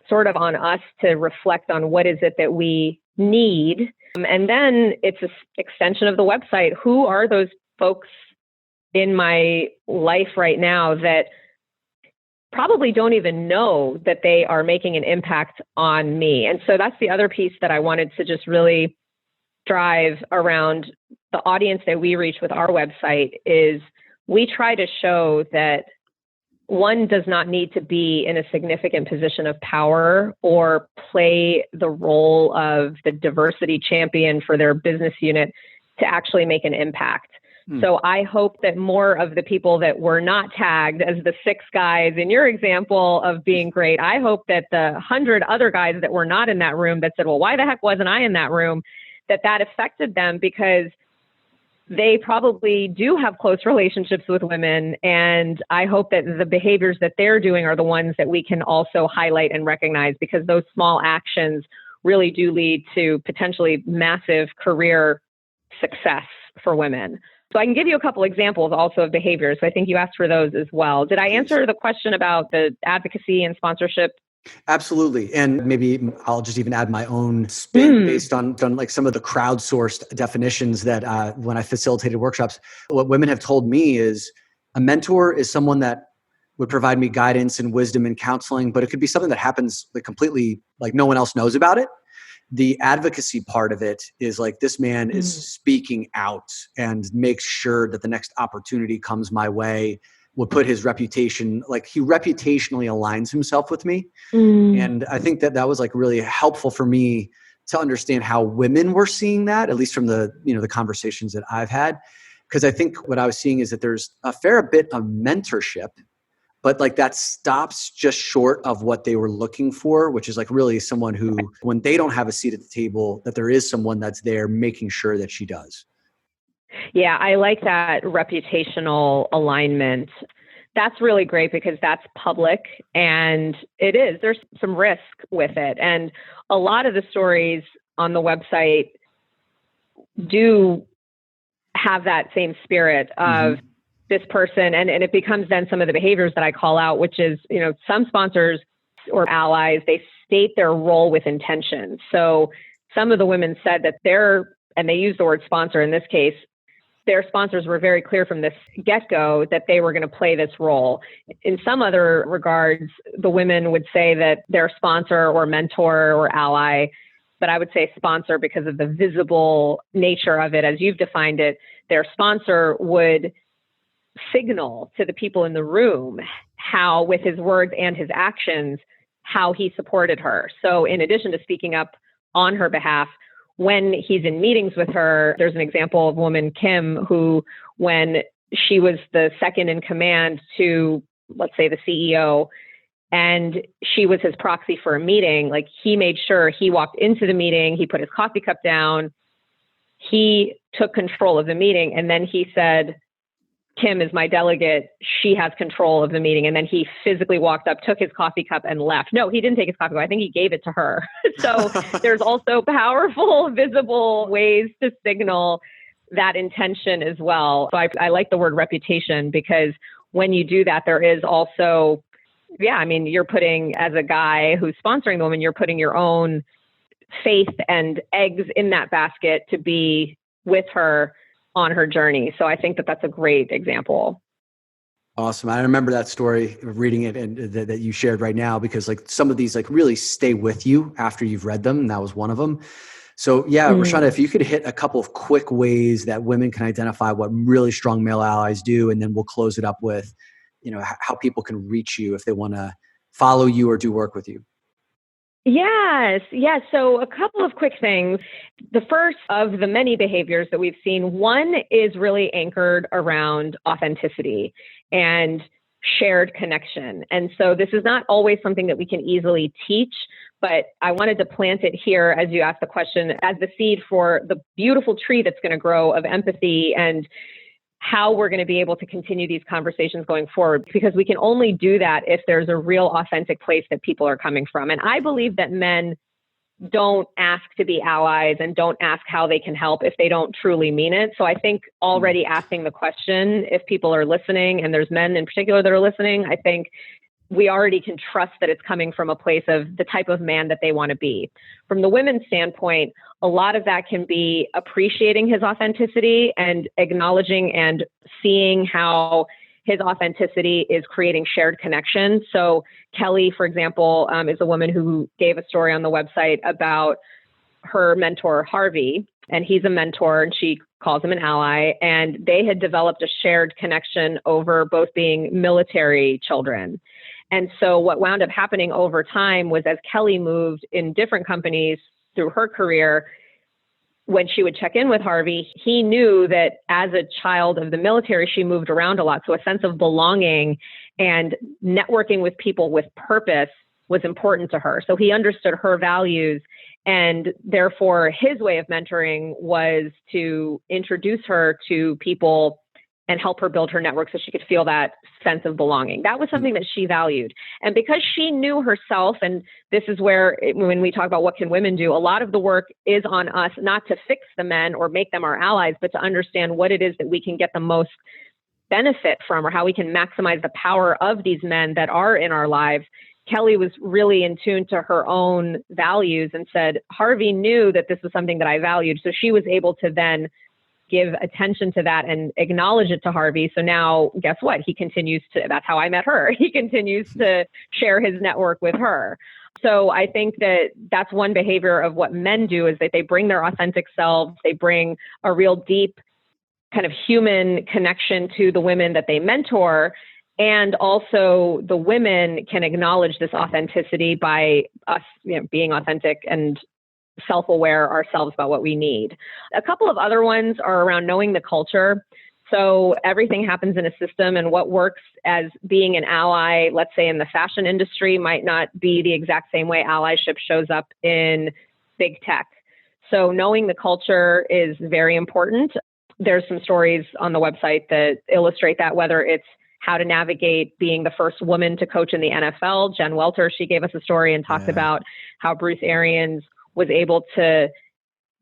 sort of on us to reflect on what is it that we need. And then it's an extension of the website. Who are those folks in my life right now that probably don't even know that they are making an impact on me? And so that's the other piece that I wanted to just really drive around the audience that we reach with our website is we try to show that one does not need to be in a significant position of power or play the role of the diversity champion for their business unit to actually make an impact. So I hope that more of the people that were not tagged as the 6 guys in your example of being great, I hope that the 100 other guys that were not in that room that said, well, why the heck wasn't I in that room? That affected them because they probably do have close relationships with women. And I hope that the behaviors that they're doing are the ones that we can also highlight and recognize, because those small actions really do lead to potentially massive career success for women. So I can give you a couple examples also of behaviors. So I think you asked for those as well. Did I answer the question about the advocacy and sponsorship? Absolutely. And maybe I'll just even add my own spin based on like some of the crowdsourced definitions that when I facilitated workshops, what women have told me is a mentor is someone that would provide me guidance and wisdom and counseling, but it could be something that happens like completely, like no one else knows about it. The advocacy part of it is like this man is speaking out and makes sure that the next opportunity comes my way, would put his reputation, like he reputationally aligns himself with me. And I think that that was like really helpful for me to understand how women were seeing that, at least from the, the conversations that I've had. Because I think what I was seeing is that there's a fair bit of mentorship, but like that stops just short of what they were looking for, which is like really someone who, when they don't have a seat at the table, that there is someone that's there making sure that she does. Yeah, I like that reputational alignment. That's really great because that's public and there's some risk with it. And a lot of the stories on the website do have that same spirit of this person. And it becomes then some of the behaviors that I call out, which is, some sponsors or allies, they state their role with intention. So some of the women said that and they use the word sponsor in this case, their sponsors were very clear from this get-go that they were going to play this role. In some other regards, the women would say that their sponsor or mentor or ally, but I would say sponsor because of the visible nature of it, as you've defined it, their sponsor would signal to the people in the room how, with his words and his actions, how he supported her. So in addition to speaking up on her behalf, when he's in meetings with her, there's an example of woman Kim, who, when she was the second in command to, let's say, the CEO, and she was his proxy for a meeting, like he made sure he walked into the meeting, he put his coffee cup down, he took control of the meeting, and then he said, Kim is my delegate. She has control of the meeting. And then he physically walked up, took his coffee cup and left. No, he didn't take his coffee cup. I think he gave it to her. So there's also powerful, visible ways to signal that intention as well. So I like the word reputation, because when you do that, there is also, you're putting, as a guy who's sponsoring the woman, you're putting your own faith and eggs in that basket to be with her on her journey. So I think that that's a great example. Awesome. I remember that story, reading it, and that you shared right now, because like some of these like really stay with you after you've read them. And that was one of them. So yeah, Rachana, if you could hit a couple of quick ways that women can identify what really strong male allies do, and then we'll close it up with, how people can reach you if they want to follow you or do work with you. Yes. So a couple of quick things. The first of the many behaviors that we've seen, one is really anchored around authenticity and shared connection. And so this is not always something that we can easily teach, but I wanted to plant it here as you asked the question as the seed for the beautiful tree that's going to grow of empathy and how we're going to be able to continue these conversations going forward, because we can only do that if there's a real authentic place that people are coming from. And I believe that men don't ask to be allies and don't ask how they can help if they don't truly mean it. So I think already asking the question, if people are listening, and there's men in particular that are listening, I think we already can trust that it's coming from a place of the type of man that they want to be. From the women's standpoint, a lot of that can be appreciating his authenticity and acknowledging and seeing how his authenticity is creating shared connection. So Kelly, for example, is a woman who gave a story on the website about her mentor, Harvey, and he's a mentor and she calls him an ally. And they had developed a shared connection over both being military children. And so what wound up happening over time was, as Kelly moved in different companies through her career, when she would check in with Harvey, he knew that as a child of the military, she moved around a lot. So a sense of belonging and networking with people with purpose was important to her. So he understood her values, and therefore his way of mentoring was to introduce her to people and help her build her network so she could feel that sense of belonging. That was something that she valued. And because she knew herself, and this is where, when we talk about what can women do, a lot of the work is on us, not to fix the men or make them our allies, but to understand what it is that we can get the most benefit from, or how we can maximize the power of these men that are in our lives. Kelly was really in tune to her own values and said, Harvey knew that this was something that I valued. So she was able to then give attention to that and acknowledge it to Harvey. So now guess what? He continues to, that's how I met her. He continues to share his network with her. So I think that that's one behavior of what men do, is that they bring their authentic selves. They bring a real deep kind of human connection to the women that they mentor. And also the women can acknowledge this authenticity by us, being authentic and self-aware ourselves about what we need. A couple of other ones are around knowing the culture. So everything happens in a system, and what works as being an ally, let's say in the fashion industry, might not be the exact same way allyship shows up in big tech. So knowing the culture is very important. There's some stories on the website that illustrate that, whether it's how to navigate being the first woman to coach in the NFL. Jen Welter, she gave us a story and talked about how Bruce Arians was able to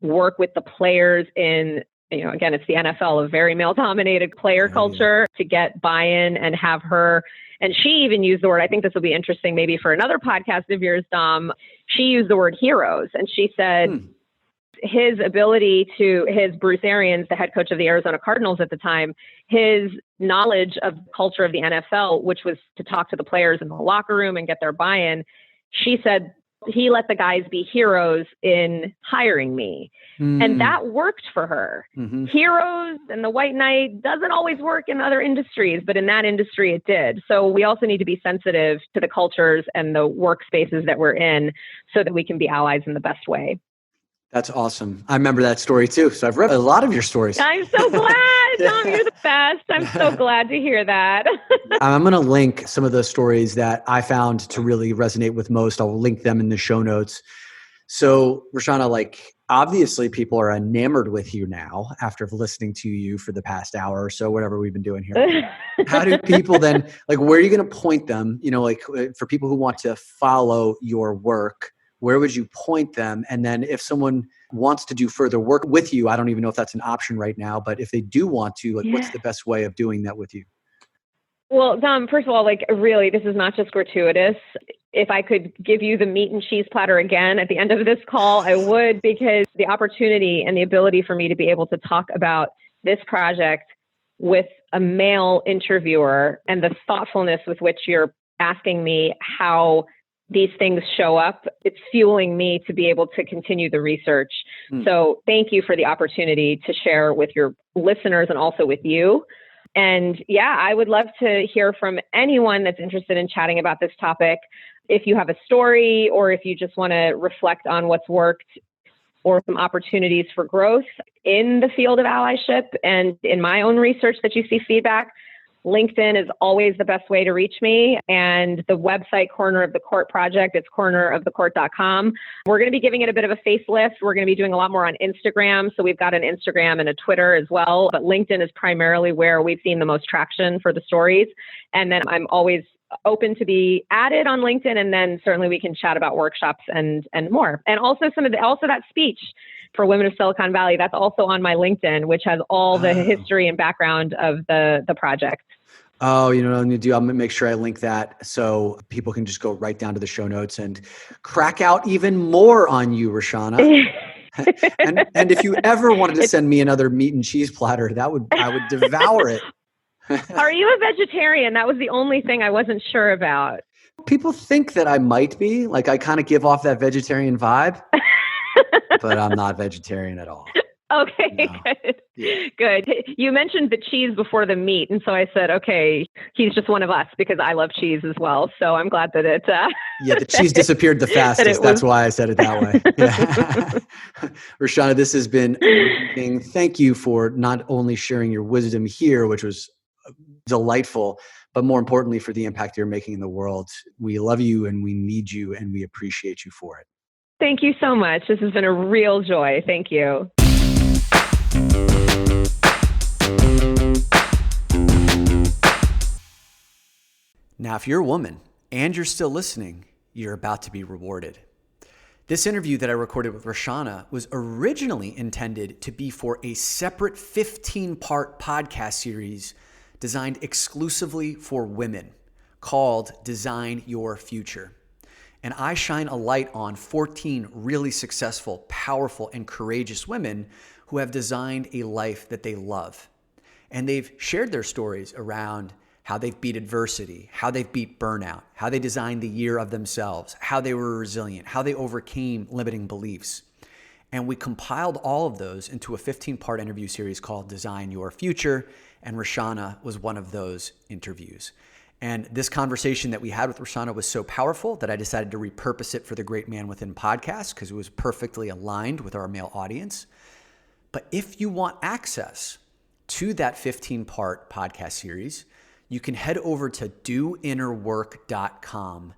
work with the players in, again, it's the NFL, a very male-dominated player culture, to get buy-in and have her. And she even used the word, I think this will be interesting maybe for another podcast of yours, Dom. She used the word heroes. And she said his Bruce Arians, the head coach of the Arizona Cardinals at the time, his knowledge of the culture of the NFL, which was to talk to the players in the locker room and get their buy-in, she said, he let the guys be heroes in hiring me. And that worked for her. Heroes and the white knight doesn't always work in other industries, but in that industry it did. So we also need to be sensitive to the cultures and the workspaces that we're in so that we can be allies in the best way. That's awesome. I remember that story too. So I've read a lot of your stories. I'm so glad, Tom. You're the best. I'm so glad to hear that. I'm going to link some of those stories that I found to really resonate with most. I'll link them in the show notes. So Rachana, obviously people are enamored with you now after listening to you for the past hour or so, whatever we've been doing here. How do people then, where are you going to point them? For people who want to follow your work, where would you point them? And then if someone wants to do further work with you, I don't even know if that's an option right now, but if they do want to, what's the best way of doing that with you? Well, Dom, first of all, really, this is not just gratuitous. if I could give you the meat and cheese platter again at the end of this call, I would, because the opportunity and the ability for me to be able to talk about this project with a male interviewer and the thoughtfulness with which you're asking me how these things show up, it's fueling me to be able to continue the research. So thank you for the opportunity to share with your listeners and also with you. And yeah, I would love to hear from anyone that's interested in chatting about this topic. If you have a story, or if you just want to reflect on what's worked, or some opportunities for growth in the field of allyship and in my own research that you see feedback, LinkedIn is always the best way to reach me. And the website, Corner of the Court Project, it's cornerofthecourt.com. We're going to be giving it a bit of a facelift. We're going to be doing a lot more on Instagram. So we've got an Instagram and a Twitter as well. But LinkedIn is primarily where we've seen the most traction for the stories. And then I'm always open to be added on LinkedIn. And then certainly we can chat about workshops and more. And also that speech for Women of Silicon Valley, that's also on my LinkedIn, which has all the history and background of the project. Oh, you know what I'm going to do? I'm going to make sure I link that so people can just go right down to the show notes and crack out even more on you, Rachana. and if you ever wanted to send me another meat and cheese platter, I would devour it. Are you a vegetarian? That was the only thing I wasn't sure about. People think that I might be. Like, I kind of give off that vegetarian vibe, but I'm not vegetarian at all. Okay, No. good. Yeah. Good. You mentioned the cheese before the meat. And so I said, okay, he's just one of us because I love cheese as well. So I'm glad that it... Yeah, the cheese disappeared the fastest. That's why I said it that way. Yeah. Rachana, this has been amazing. Thank you for not only sharing your wisdom here, which was delightful, but more importantly, for the impact you're making in the world. We love you and we need you and we appreciate you for it. Thank you so much. This has been a real joy. Thank you. Now, if you're a woman and you're still listening, you're about to be rewarded. This interview that I recorded with Rachana was originally intended to be for a separate 15-part podcast series designed exclusively for women called Design Your Future. And I shine a light on 14 really successful, powerful, and courageous women who have designed a life that they love. And they've shared their stories around how they've beat adversity, how they've beat burnout, how they designed the year of themselves, how they were resilient, how they overcame limiting beliefs. And we compiled all of those into a 15-part interview series called Design Your Future, and Rachana was one of those interviews. And this conversation that we had with Rachana was so powerful that I decided to repurpose it for the Great Man Within podcast because it was perfectly aligned with our male audience. But if you want access to that 15-part podcast series, you can head over to doinnerwork.com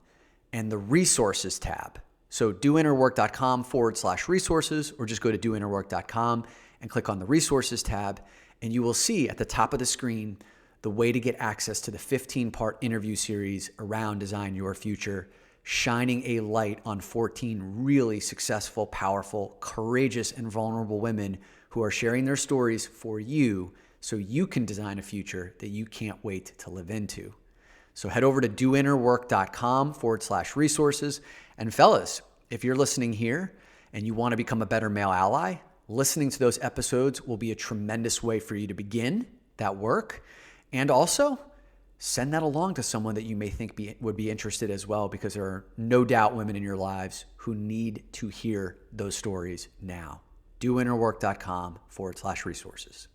and the resources tab. So doinnerwork.com/resources, or just go to doinnerwork.com and click on the resources tab. And you will see at the top of the screen the way to get access to the 15-part interview series around Design Your Future, shining a light on 14 really successful, powerful, courageous, and vulnerable women who are sharing their stories for you so you can design a future that you can't wait to live into. So head over to doinnerwork.com/resources. And fellas, if you're listening here and you want to become a better male ally, listening to those episodes will be a tremendous way for you to begin that work. And also, send that along to someone that you may think would be interested as well, because there are no doubt women in your lives who need to hear those stories now. doinnerwork.com/resources.